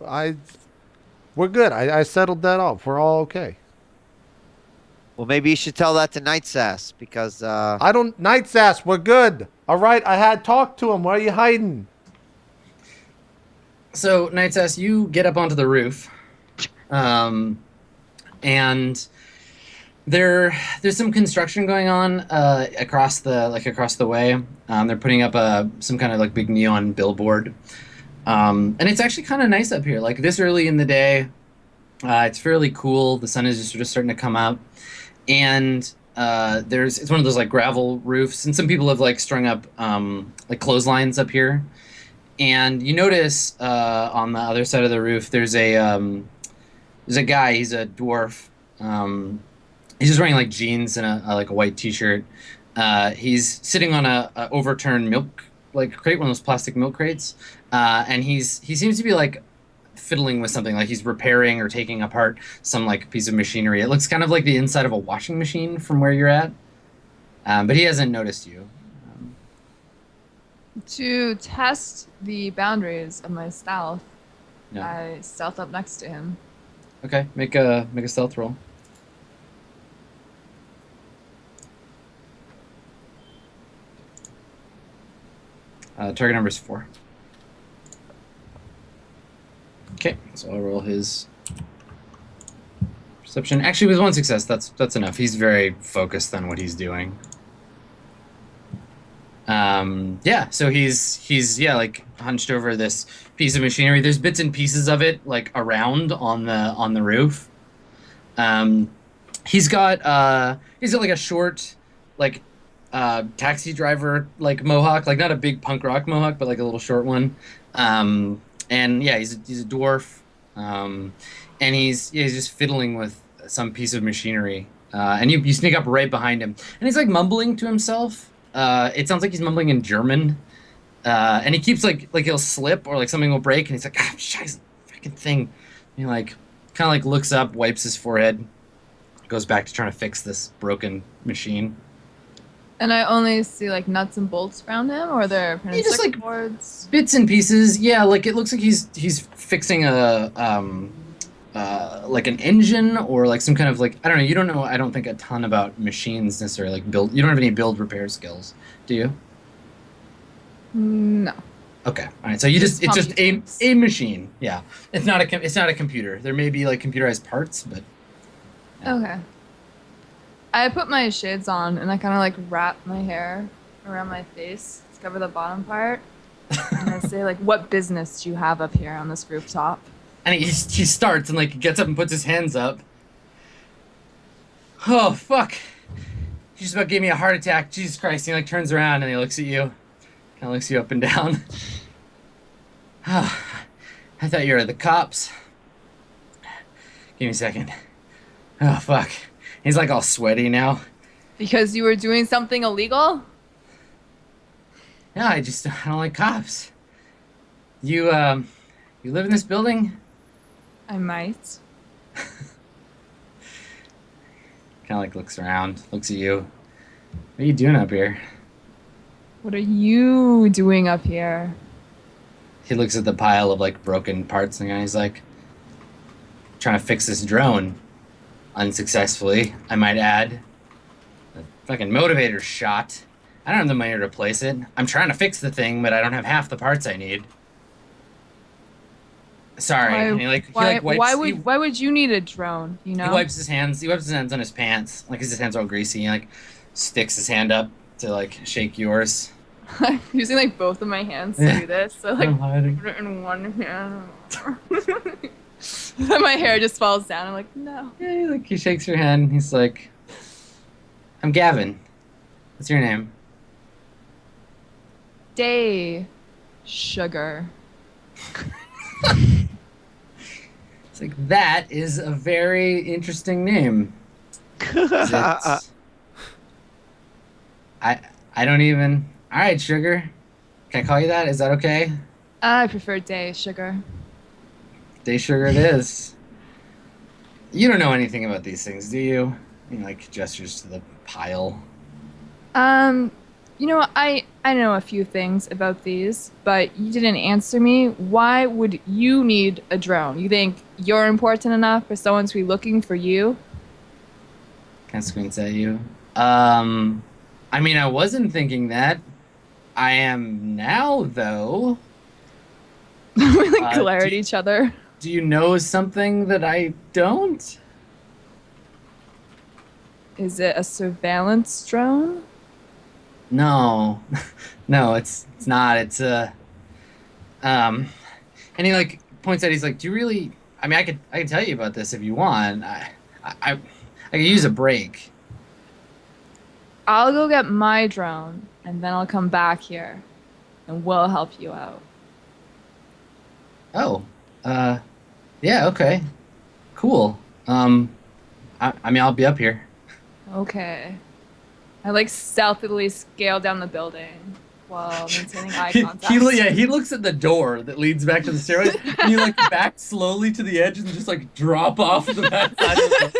we're good. I settled that off. We're all okay. Well, maybe you should tell that to Night Sass because Night's Ass, we're good. All right, I had talked to him. Where are you hiding? So, Night's Ass, you get up onto the roof, and there's some construction going on across the way. They're putting up some kind of like big neon billboard, and it's actually kind of nice up here. Like this early in the day, it's fairly cool. The sun is just sort of starting to come out, and it's one of those like gravel roofs, and some people have like strung up like clotheslines up here. And you notice on the other side of the roof, there's a guy. He's a dwarf. He's just wearing like jeans and a white t-shirt. He's sitting on a overturned milk like crate, one of those plastic milk crates, and he seems to be like fiddling with something, like he's repairing or taking apart some like piece of machinery. It looks kind of like the inside of a washing machine from where you're at, but he hasn't noticed you. To test the boundaries of my stealth, Yeah. I stealth up next to him. Okay, make a stealth roll. Target number is 4. Okay, so I'll roll his perception. Actually, with 1 success, that's enough. He's very focused on what he's doing. Yeah, so he's like hunched over this piece of machinery. There's bits and pieces of it like around on the roof. Um, he's got like a short like taxi driver like mohawk, like not a big punk rock mohawk, but like a little short one. And yeah, he's a dwarf. And he's just fiddling with some piece of machinery. And you sneak up right behind him, and he's like mumbling to himself. It sounds like he's mumbling in German. And he keeps like he'll slip or like something will break, and he's like, ah, scheiße, freaking thing. And he like kind of like looks up, wipes his forehead, goes back to trying to fix this broken machine. And I only see like nuts and bolts around him, or there are Just, circuit like, boards. Bits and pieces, yeah. Like it looks like he's fixing a like an engine or like some kind of like I don't know. You don't know. I don't think a ton about machines necessarily. Like build. You don't have any build repair skills, do you? No. Okay. All right. So it's just computers. a machine. Yeah. It's not a computer. There may be like computerized parts, but yeah. Okay. I put my shades on and I kind of like wrap my hair around my face to cover the bottom part. And I say like, "What business do you have up here on this rooftop?" And he starts and like gets up and puts his hands up. Oh fuck! You just about gave me a heart attack. Jesus Christ! He like turns around and he looks at you, kind of looks you up and down. Oh, I thought you were the cops. Give me a second. Oh fuck! He's like all sweaty now. Because you were doing something illegal? Yeah, I don't like cops. You live in this building? I might. Kind of like looks around, looks at you. What are you doing up here? What are you doing up here? He looks at the pile of like broken parts and he's like, trying to fix this drone. Unsuccessfully, I might add. The fucking motivator's shot. I don't have the money to replace it. I'm trying to fix the thing, but I don't have half the parts I need. Sorry. And he Why would you need a drone? You know. He wipes his hands on his pants, like his hands are all greasy. He like sticks his hand up to like shake yours. I'm using like both of my hands to do this. So like I'm hiding. put it in one hand. Then my hair just falls down. I'm like, no. Yeah, like he shakes your hand. He's like, "I'm Gavin. What's your name?" Day, sugar. It's like, that is a very interesting name. I don't even. All right, sugar. Can I call you that? Is that okay? I prefer day, sugar. Day sugar it is. You don't know anything about these things, do you? He like gestures to the pile. You know, I know a few things about these, but you didn't answer me. Why would you need a drone? You think you're important enough for someone to be looking for you? Kind of squints at you. I mean, I wasn't thinking that. I am now, though. We like glare at each other. Do you know something that I don't? Is it a surveillance drone? No. No, it's not. It's and he like points out, he's like, "Do you really, I mean, I could tell you about this if you want. I could use a break." I'll go get my drone, and then I'll come back here, and we'll help you out. Oh. Yeah, okay. Cool. I mean, I'll be up here. Okay. I like stealthily scale down the building while maintaining eye He contact. looks at the door that leads back to the stairway, and you like back slowly to the edge and just like drop off the back side of the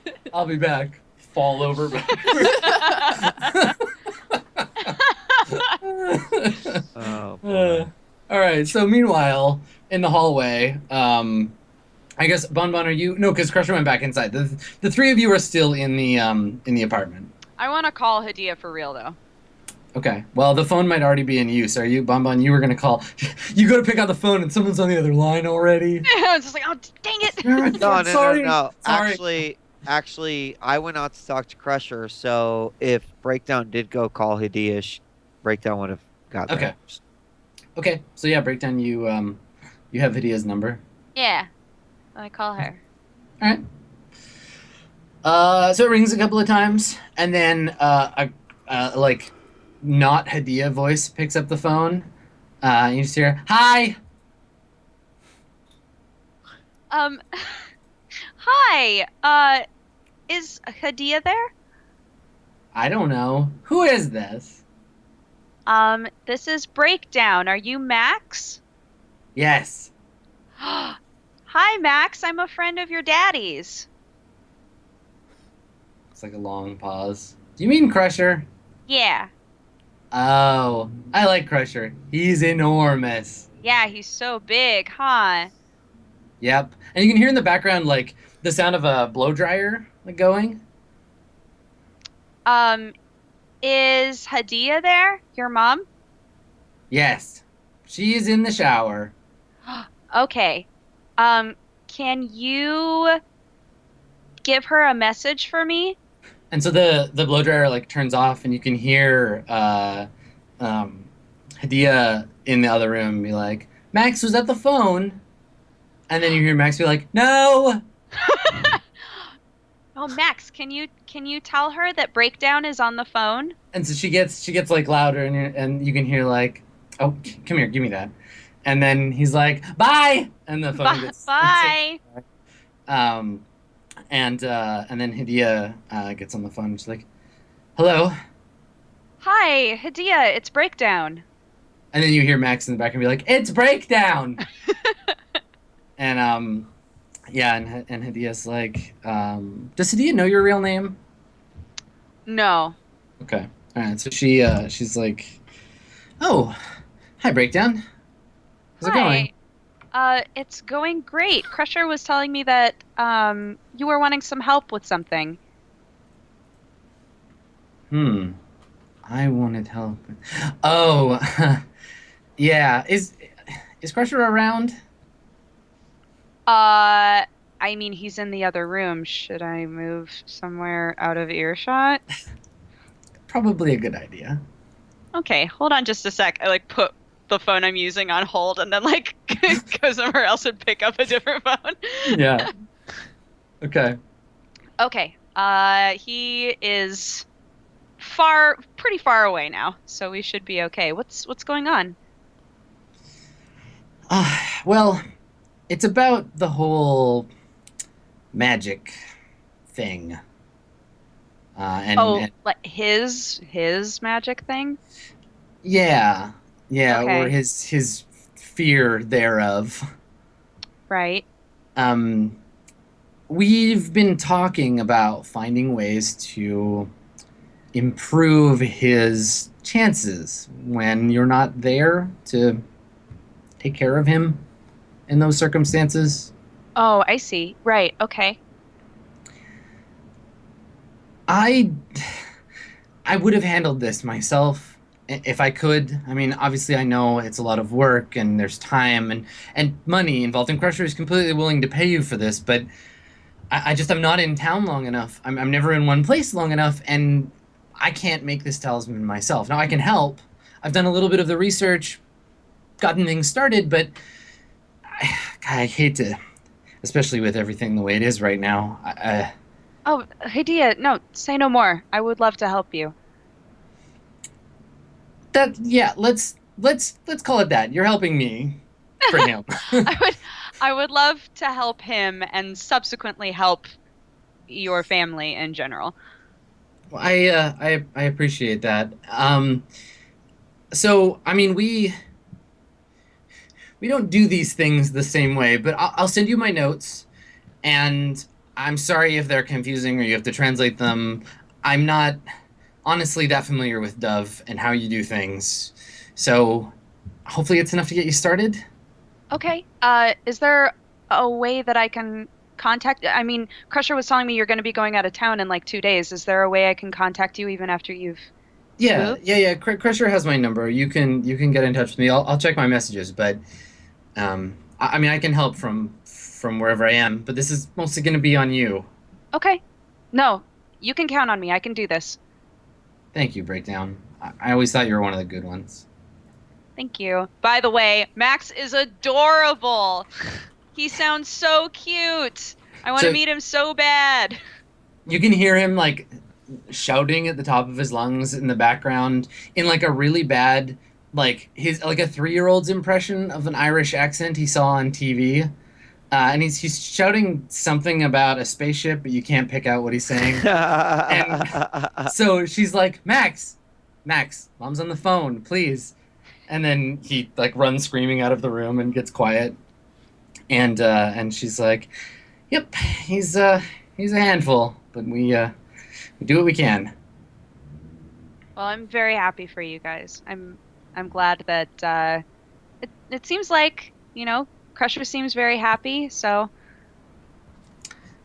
door. I'll be back. Fall over backwards. Oh, boy. All right. So meanwhile, in the hallway, I guess Bonbon, are you? No, because Crusher went back inside. The three of you are still in the apartment. I want to call Hadia for real, though. Okay. Well, the phone might already be in use. Are you, Bonbon? You were gonna call. You go to pick up the phone, and someone's on the other line already. I was just like, oh, dang it. No. Sorry. Sorry. Actually, I went out to talk to Crusher, so if Breakdown did go call Hadia, Breakdown would have got Okay. that. Okay, so yeah, Breakdown, you have Hidea's number. Yeah. I call her. All right. So it rings a couple of times, and then like not Hidea voice picks up the phone. You just hear, "Hi." Hi. Is Hadia there? I don't know. Who is this? This is Breakdown. Are you Max? Yes. Hi, Max. I'm a friend of your daddy's. It's like a long pause. Do you mean Crusher? Yeah. Oh, I like Crusher. He's enormous. Yeah, he's so big, huh? Yep. And you can hear in the background like the sound of a blow dryer like going. Is Hadia there? Your mom? Yes. She's in the shower. Okay. Can you give her a message for me? And so the blow dryer like turns off, and you can hear Hadia in the other room be like, "Max was at the phone," and then you hear Max be like, "No." Oh, Max, can you tell her that Breakdown is on the phone? And so she gets like louder, and you can hear like, "Oh, come here, give me that." And then he's like, "Bye," and the phone gets Bye. and then Hadia gets on the phone. And she's like, "Hello," Hi, Hadia, it's Breakdown. and then you hear Max in the back and be like, "It's Breakdown." And yeah, and Hadia's like, "Does Hadia know your real name?" No. Okay, all right. So she's like, "Oh, hi, Breakdown. How's it going?" It's going great. Crusher was telling me that you were wanting some help with something. I wanted help. Oh, yeah. Is Crusher around? I mean, he's in the other room. Should I move somewhere out of earshot? Probably a good idea. Okay, hold on just a sec. I like put the phone I'm using on hold and then like go somewhere else and pick up a different phone. Yeah. Okay. Okay. He is pretty far away now, so we should be okay. What's going on? Well, it's about the whole magic thing. And Like his magic thing? yeah, Okay. or his fear thereof. Right. We've been talking about finding ways to improve his chances when you're not there to take care of him in those circumstances. Oh, I see. Right. Okay. I would have handled this myself if I could. I mean, obviously, I know it's a lot of work and there's time and money involved, and Crusher is completely willing to pay you for this, but I'm not in town long enough. I'm never in one place long enough, and I can't make this talisman myself. Now, I can help. I've done a little bit of the research, gotten things started, but I hate to, especially with everything the way it is right now. Oh, Hadia, no, say no more. I would love to help you. Let's call it that. You're helping me for him. I would love to help him and subsequently help your family in general. Well, I appreciate that. So I mean, we don't do these things the same way, but I'll send you my notes, and I'm sorry if they're confusing or you have to translate them. I'm not honestly that familiar with Dove and how you do things, so hopefully it's enough to get you started. Okay. Is there a way that I can contact? I mean, Crusher was telling me you're going to be going out of town in like 2 days. Is there a way I can contact you even after you've moved? Yeah. Crusher has my number. You can get in touch with me. I'll check my messages, but I mean, I can help from wherever I am, but this is mostly going to be on you. Okay. No, you can count on me. I can do this. Thank you, Breakdown. I always thought you were one of the good ones. Thank you. By the way, Max is adorable. He sounds so cute. I want to So- meet him so bad. You can hear him like shouting at the top of his lungs in the background in like a really bad, like his like a 3-year-old's impression of an Irish accent he saw on TV. And he's shouting something about a spaceship, but you can't pick out what he's saying. And so she's like, Max, Mom's on the phone, please. And then he like runs screaming out of the room and gets quiet. And she's like, yep, he's a handful, but we do what we can. Well, I'm very happy for you guys. I'm glad that it seems like, Crusher seems very happy, so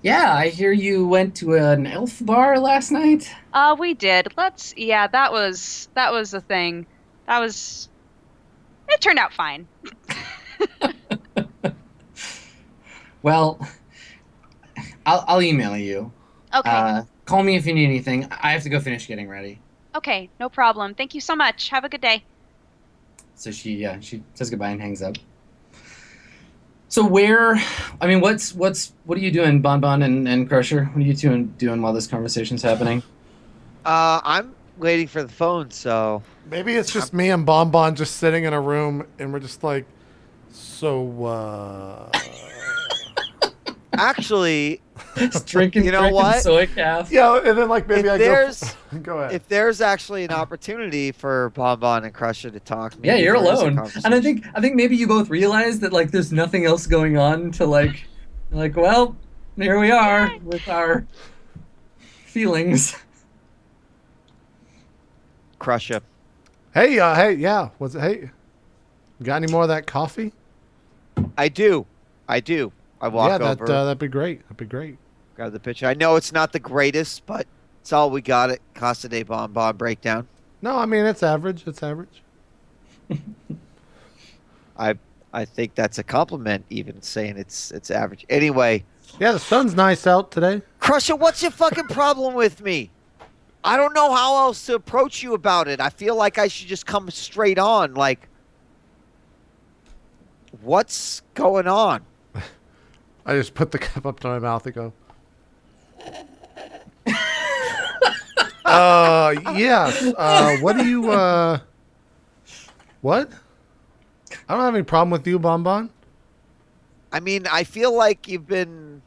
Yeah, I hear you went to an elf bar last night. we did. That was a thing. It turned out fine. Well, I'll email you. Okay. Call me if you need anything. I have to go finish getting ready. Okay, no problem. Thank you so much. Have a good day. So she says goodbye and hangs up. So what are you doing, Bon and Crusher? What are you two doing while this conversation's happening? I'm waiting for the phone, so Maybe it's just me and Bonbon just sitting in a room, and we're just like, so, actually, Just drinking, You know what? soy calf. yeah, and then like maybe If I there's- go ahead. if there's actually an opportunity for Bonbon and Crusher to talk, Yeah, maybe you're there is a alone, and I think maybe you both realize that like there's nothing else going on to like well, here we are with our feelings. Crusher. Hey, yeah, hey, got any more of that coffee? I do. I walk Yeah, over, that'd be great. grab the picture. I know it's not the greatest, but it's all we got at Casa de Bonbon breakdown. No, I mean it's average. I think that's a compliment, even saying it's average. Anyway, Yeah, the sun's nice out today. Crusher, what's your fucking problem with me? I don't know how else to approach you about it. I feel like I should just come straight on. Like, what's going on? I just put the cup up to my mouth and go. Yes. What do you? What? I don't have any problem with you, Bonbon. I mean, I feel like you've been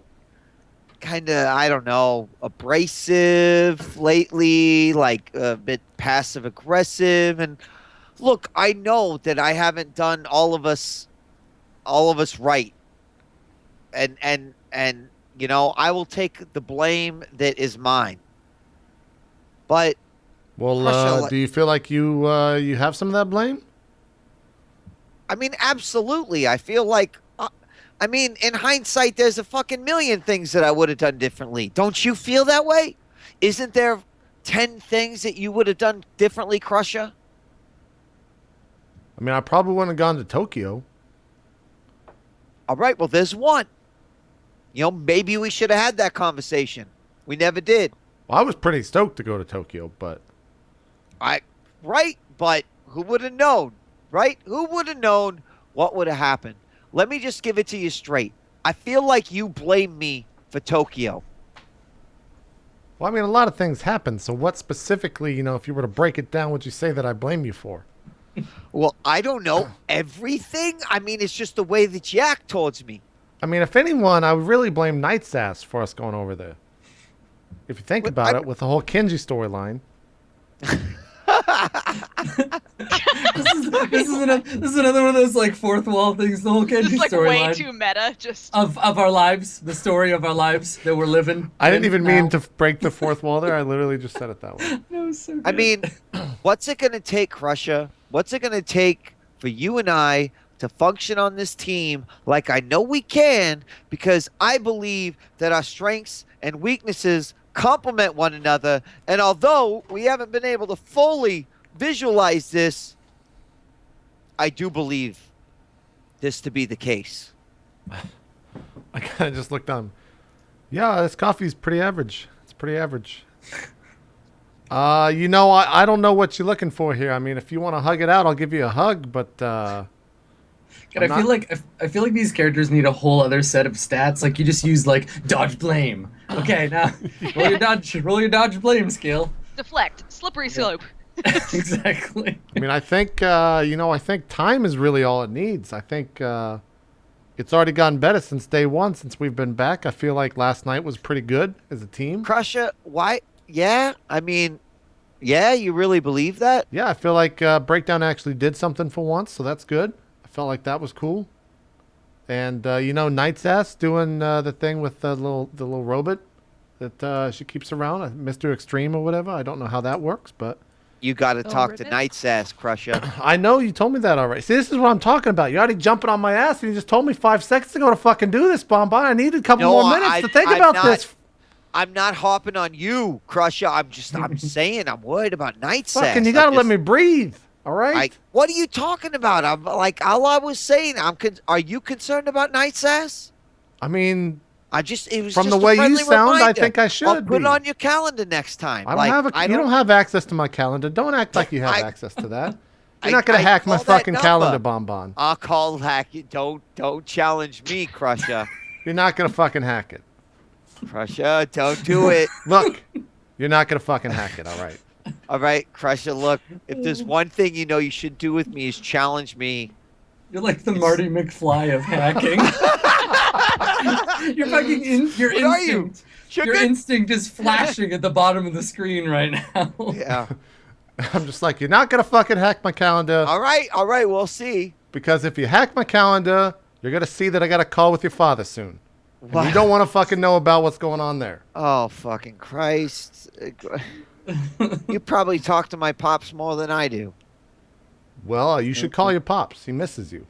kind of, I don't know, abrasive lately, like a bit passive aggressive. And look, I know that I haven't done all of us right. And I will take the blame that is mine. But Well, Crusher, do you feel like you have some of that blame? I mean, absolutely. I feel like, in hindsight, there's a fucking million things that I would have done differently. Don't you feel that way? Isn't there 10 things that you would have done differently, Crusher? I mean, I probably wouldn't have gone to Tokyo. All right, well, there's one. Maybe we should have had that conversation. We never did. Well, I was pretty stoked to go to Tokyo, but Right, but who would have known? Right? Who would have known what would have happened? Let me just give it to you straight. I feel like you blame me for Tokyo. well, I mean, a lot of things happened. So, what specifically, if you were to break it down, would you say that I blame you for? Well, I don't know everything. I mean, it's just the way that you act towards me. I mean, if anyone, I would really blame Knight's ass for us going over there. If you think But about it, with the whole Kenji storyline. This is another one of those like fourth wall things. The whole Kenji Just like way storyline too meta. Just of our lives, the story of our lives that we're living. I didn't even mean now. to break the fourth wall there. I literally just said it that way. That was so good. I mean, what's it going to take, Crusher? What's it going to take for you and I to function on this team like I know we can? Because I believe that our strengths and weaknesses complement one another. And although we haven't been able to fully visualize this, I do believe this to be the case. I kind of just looked on. Yeah, this coffee's pretty average. It's pretty average. You know, I don't know what you're looking for here. I mean, if you want to hug it out, I'll give you a hug, but God, I feel like these characters need a whole other set of stats. Like you just use like dodge blame. Okay, now roll your dodge blame skill. Deflect. Slippery slope. Exactly. I mean, I think I think time is really all it needs. I think it's already gotten better since day one, since we've been back. I feel like last night was pretty good as a team. Crusher, why? Yeah, I mean, yeah, you really believe that? Yeah, I feel like Breakdown actually did something for once, so that's good. I felt like that was cool. And Knight's Ass doing the thing with the little robot that she keeps around, Mr. Extreme or whatever. I don't know how that works, but You got to Oh, talk to ribbit? Knight's Ass, Crusher. I know you told me that already. See, this is what I'm talking about. You're already jumping on my ass, and you just told me 5 seconds ago to fucking do this, Bonbon. I needed a couple No, more minutes to think I'm about not- this. I'm not hopping on you, Crusher. I'm saying I'm worried about Knight's Ass. Fucking, you gotta let me breathe. All right. What are you talking about? I'm like, all I was saying. Are you concerned about Knight's Ass? I mean, It was from just the a way you friendly sound, I reminder. think I should I'll put be. it on your calendar next time. I don't Like, you don't have access to my calendar. Don't act like you have I- access to that. You're I- not gonna I hack my call that fucking number. calendar, Bonbon. I'll call hack you. Don't challenge me, Crusher. You're not gonna fucking hack it. Crusher, don't do it. Look, you're not gonna fucking hack it. All right. All right, Crusher, look, if there's one thing you know you should do with me is challenge me. You're like the Marty McFly of hacking. You're fucking your What are you? instinct. Sugar? Your instinct is flashing at the bottom of the screen right now. Yeah. I'm just like, you're not gonna fucking hack my calendar, All right, we'll see. because if you hack my calendar, you're gonna see that I got a call with your father soon. And What? you don't want to fucking know about what's going on there. Oh, fucking Christ. You probably talk to my pops more than I do. Well, you should call your pops. He misses you.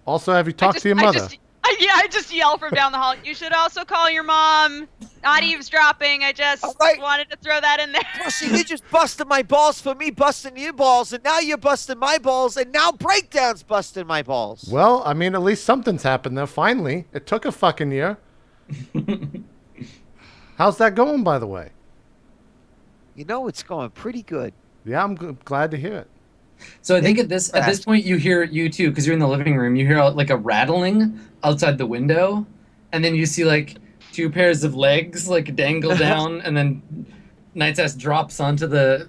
Also, have you talked to your mother? I just yell from down the hall. You should also call your mom. Not eavesdropping. I just All right. wanted to throw that in there. Crusher, you just busted my balls for me busting your balls, and now you're busting my balls, and now Breakdown's busting my balls. Well, I mean, at least something's happened there. Finally, it took a fucking year. How's that going, by the way? You know, it's going pretty good. Yeah, I'm glad to hear it. So I think at this point you hear you too, because you're in the living room. You hear like a rattling outside the window, and then you see like 2 pairs of legs like dangle down, and then Knight's Ass drops onto the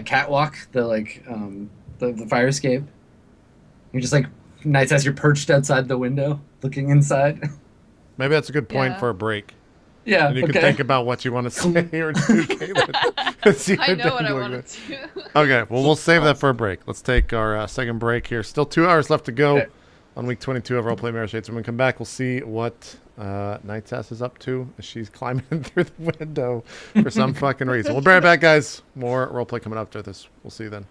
catwalk, the fire escape. You're just like Knight's Ass. You're perched outside the window, looking inside. Maybe that's a good point Yeah. for a break. Yeah. And you okay. can think about what you want to say or do, Caitlin. See I her know what I dangling wanted there. to. Okay, well, we'll save that for a break. Let's take our second break here. Still 2 hours left to go Okay. on week 22 of RollPlay Mirrorshades. When we come back, we'll see what Knight's Ass is up to as she's climbing in through the window for some fucking reason. We'll be right back, guys. More RollPlay coming up after this. We'll see you then.